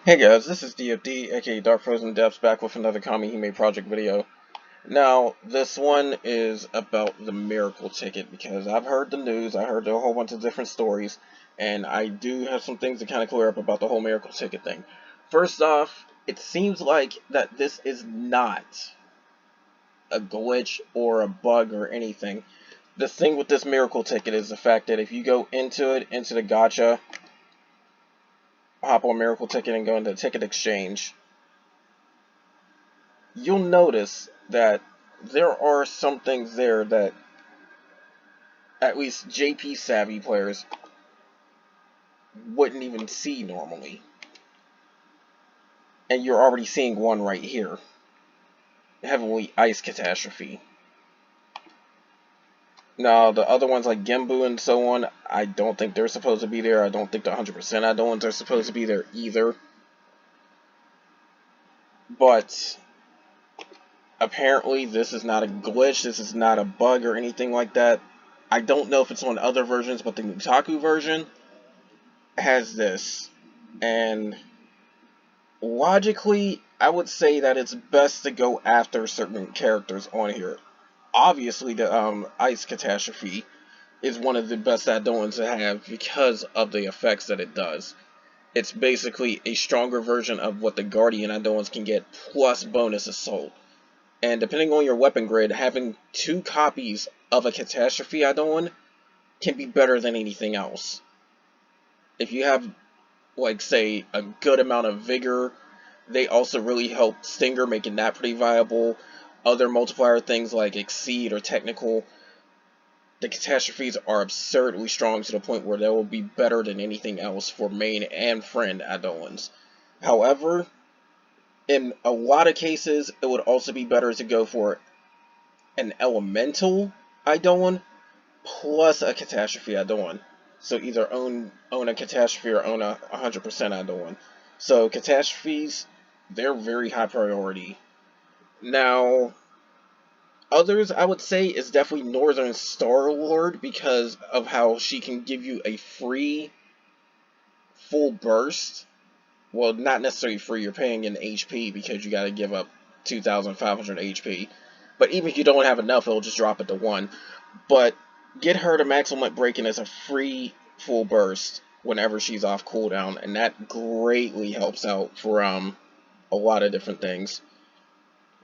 Hey guys, this is DFD, aka Dark Frozen Depths, back with another Kamihime project video. Now, this one is about the miracle ticket because I've heard the news, I heard a whole bunch of different stories, and I do have some things to kind of clear up about the whole miracle ticket thing. First off, it seems like that this is not a glitch or a bug or anything. The thing with this miracle ticket is the fact that if you go into the gacha, hop on miracle ticket and go into ticket exchange, you'll notice that there are some things there that at least JP savvy players wouldn't even see normally. And you're already seeing one right here. Heavily Ice Catastrophe. Now, the other ones like Gembu and so on, I don't think they're supposed to be there. I don't think the 100% other ones are supposed to be there either. But apparently this is not a glitch, this is not a bug or anything like that. I don't know if it's on other versions, but the Nutaku version has this, and logically I would say that it's best to go after certain characters on here. Obviously the Ice Catastrophe is one of the best add-ons to have because of the effects that it does. It's basically a stronger version of what the Guardian add-ons can get, plus bonus assault. And depending on your weapon grid, having 2 copies of a Catastrophe add-on can be better than anything else. If you have, like, say, a good amount of vigor, they also really help Stinger, making that pretty viable. Other multiplier things like Exceed or Technical, the Catastrophes are absurdly strong to the point where they will be better than anything else for main and friend add-ons. However, in a lot of cases, it would also be better to go for an Elemental add-on plus a Catastrophe add-on. So either own a Catastrophe or own a 100% add-on. So Catastrophes, they're very high priority. Now, others I would say is definitely Northern Star-Lord because of how she can give you a free full burst. Well, not necessarily free, you're paying in HP because you gotta give up 2,500 HP. But even if you don't have enough, it'll just drop it to 1. But get her to maximum breaking as a free full burst whenever she's off cooldown, and that greatly helps out for a lot of different things.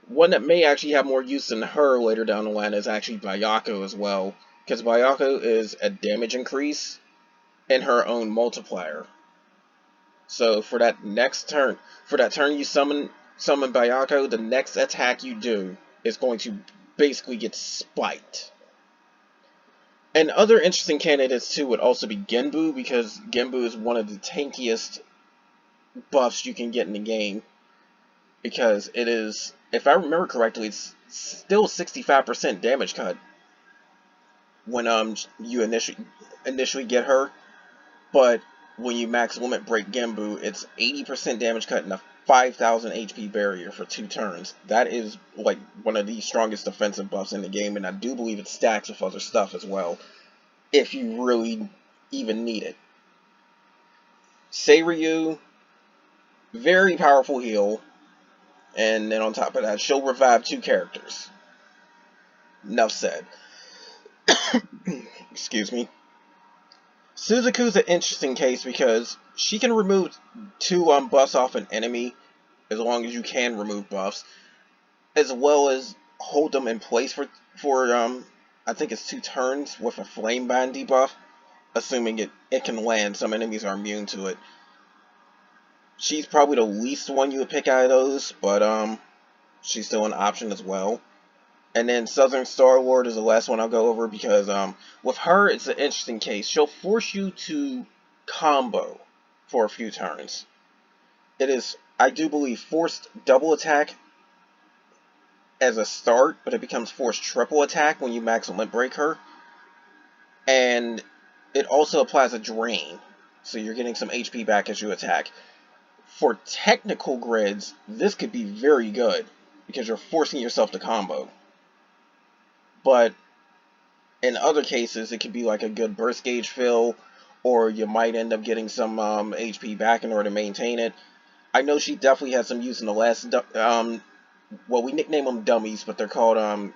One that may actually have more use than her later down the line is actually Bayako as well, because Bayako is a damage increase and her own multiplier. So for that next turn, for that turn you summon Bayako, the next attack you do is going to basically get spiked. And other interesting candidates too would also be Genbu, because Genbu is one of the tankiest buffs you can get in the game. Because it is, if I remember correctly, it's still 65% damage cut when you initially get her. But when you max limit break Genbu, it's 80% damage cut and a 5,000 HP barrier for 2 turns. That is like one of the strongest defensive buffs in the game, and I do believe it stacks with other stuff as well, if you really even need it. Seiryu, very powerful heal, and then on top of that, she'll revive 2 characters. Enough said. Excuse me. Suzuku's an interesting case because she can remove 2 buffs off an enemy, as long as you can remove buffs, as well as hold them in place for I think it's 2 turns with a flame bind debuff, assuming it can land. Some enemies are immune to it. She's probably the least one you would pick out of those, but she's still an option as well. And then Southern Star-Lord is the last one I'll go over because with her it's an interesting case. She'll force you to combo for a few turns. It is, I do believe, forced double attack as a start, but it becomes forced triple attack when you max limit break her. And it also applies a drain, so you're getting some HP back as you attack. For technical grids, this could be very good because you're forcing yourself to combo. But in other cases, it could be like a good burst gauge fill, or you might end up getting some HP back in order to maintain it. I know she definitely had some use in the last, well, we nickname them dummies, but they're called,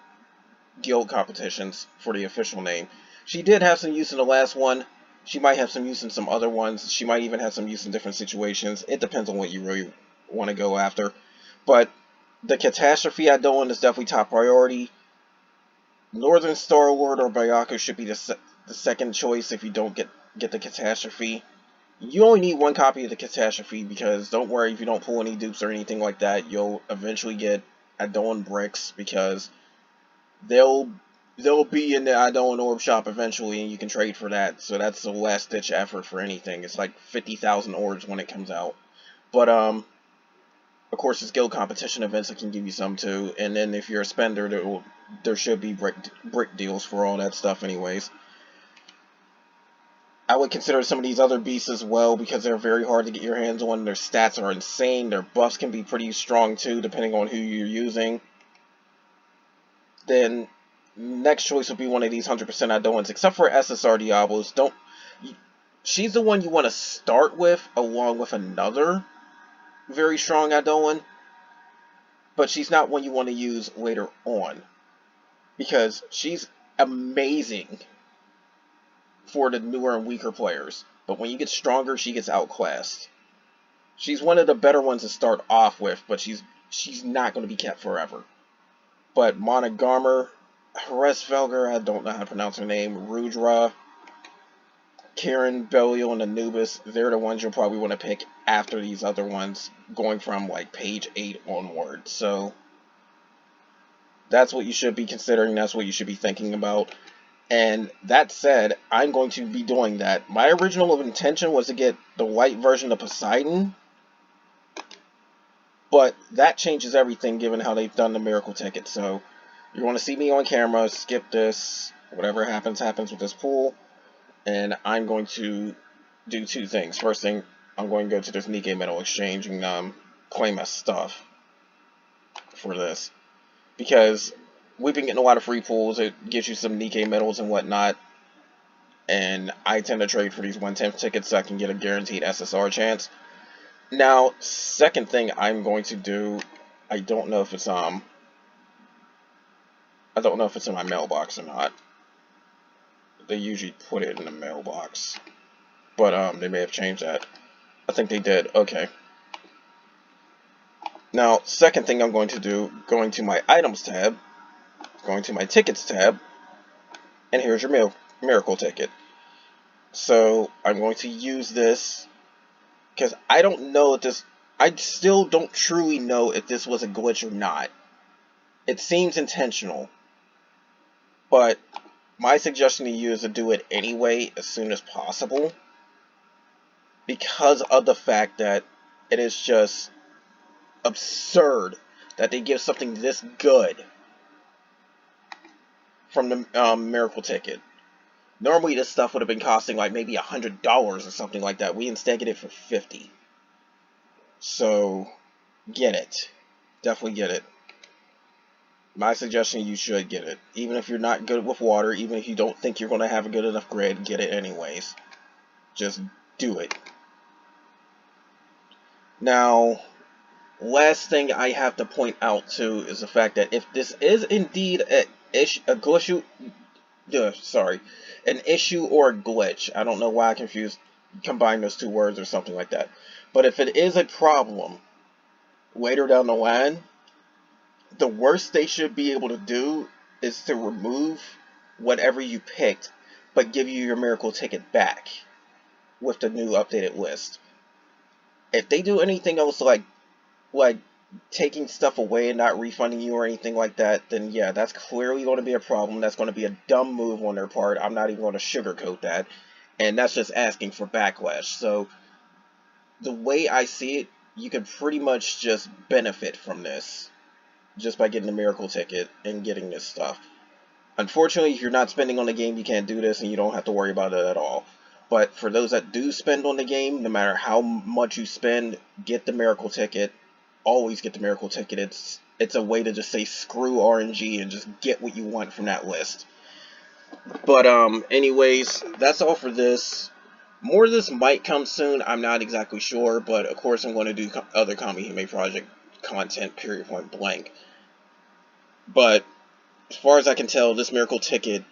guild competitions for the official name. She did have some use in the last one. She might have some use in some other ones. She might even have some use in different situations. It depends on what you really want to go after. But the catastrophe I don't want is definitely top priority. Northern Star Lord or Byaku should be the second choice if you don't get the catastrophe. You only need one copy of the catastrophe because don't worry if you don't pull any dupes or anything like that, you'll eventually get Adon bricks because they'll be in the Idolin Orb shop eventually, and you can trade for that. So that's the last ditch effort for anything. It's like 50,000 orbs when it comes out. But of course, it's guild competition events that can give you some too. And then if you're a spender, there should be brick deals for all that stuff, anyways. I would consider some of these other beasts as well because they're very hard to get your hands on. Their stats are insane. Their buffs can be pretty strong too, depending on who you're using. Then next choice would be one of these 100% Idoans, except for SSR Diablos. She's the one you want to start with, along with another very strong Idoan, but she's not one you want to use later on, because she's amazing for the newer and weaker players, but when you get stronger, she gets outclassed. She's one of the better ones to start off with, but she's not going to be kept forever. But Monogarmer, Hresvelger, I don't know how to pronounce her name, Rudra, Karen, Belial, and Anubis, they're the ones you'll probably want to pick after these other ones, going from like page 8 onward. So that's what you should be considering, that's what you should be thinking about. And that said, I'm going to be doing that. My original intention was to get the white version of Poseidon, but that changes everything given how they've done the miracle ticket. So you want to see me on camera, skip this, whatever happens, happens with this pool. And I'm going to do two things. First thing, I'm going to go to this Nikkei Metal Exchange and claim my stuff for this. Because we've been getting a lot of free pools. It gives you some Nikkei Metals and whatnot. And I tend to trade for these 1/10 tickets so I can get a guaranteed SSR chance. Now, second thing I'm going to do, I don't know if it's in my mailbox or not. They usually put it in the mailbox. But they may have changed that. I think they did. Okay. Now, second thing I'm going to do, going to my items tab, going to my tickets tab, and here's your miracle ticket. So I'm going to use this because I don't know if this, I still don't truly know if this was a glitch or not. It seems intentional, but my suggestion to you is to do it anyway as soon as possible, because of the fact that it is just absurd that they give something this good from the miracle ticket. Normally this stuff would have been costing like maybe $100 or something like that. We instead get it for $50. So get it. Definitely get it. My suggestion, you should get it. Even if you're not good with water, even if you don't think you're going to have a good enough grid, get it anyways. Just do it. Now, last thing I have to point out too is the fact that if this is indeed an issue or a glitch, I don't know why I combine those two words or something like that, but if it is a problem later down the line, the worst they should be able to do is to remove whatever you picked, but give you your miracle ticket back with the new updated list. If they do anything else like taking stuff away and not refunding you or anything like that, then yeah, that's clearly going to be a problem. That's going to be a dumb move on their part. I'm not even going to sugarcoat that. And that's just asking for backlash. So the way I see it, you can pretty much just benefit from this just by getting the miracle ticket and getting this stuff. Unfortunately, if you're not spending on the game, you can't do this and you don't have to worry about it at all. But for those that do spend on the game, no matter how much you spend, get the miracle ticket. Always get the miracle ticket. It's a way to just say screw RNG and just get what you want from that list. But anyways, that's all for this. More of this might come soon, I'm not exactly sure, but of course I'm going to do other Kamihime project content, period, point blank. But as far as I can tell, this Miracle Ticket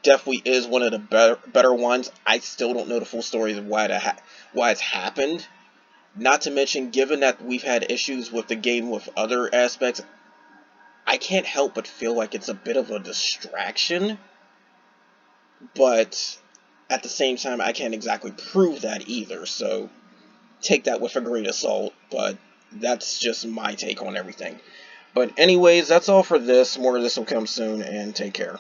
definitely is one of the better ones. I still don't know the full story of why it's happened. Not to mention, given that we've had issues with the game with other aspects, I can't help but feel like it's a bit of a distraction. But at the same time, I can't exactly prove that either, so take that with a grain of salt, but that's just my take on everything. But anyways, that's all for this. More of this will come soon, and take care.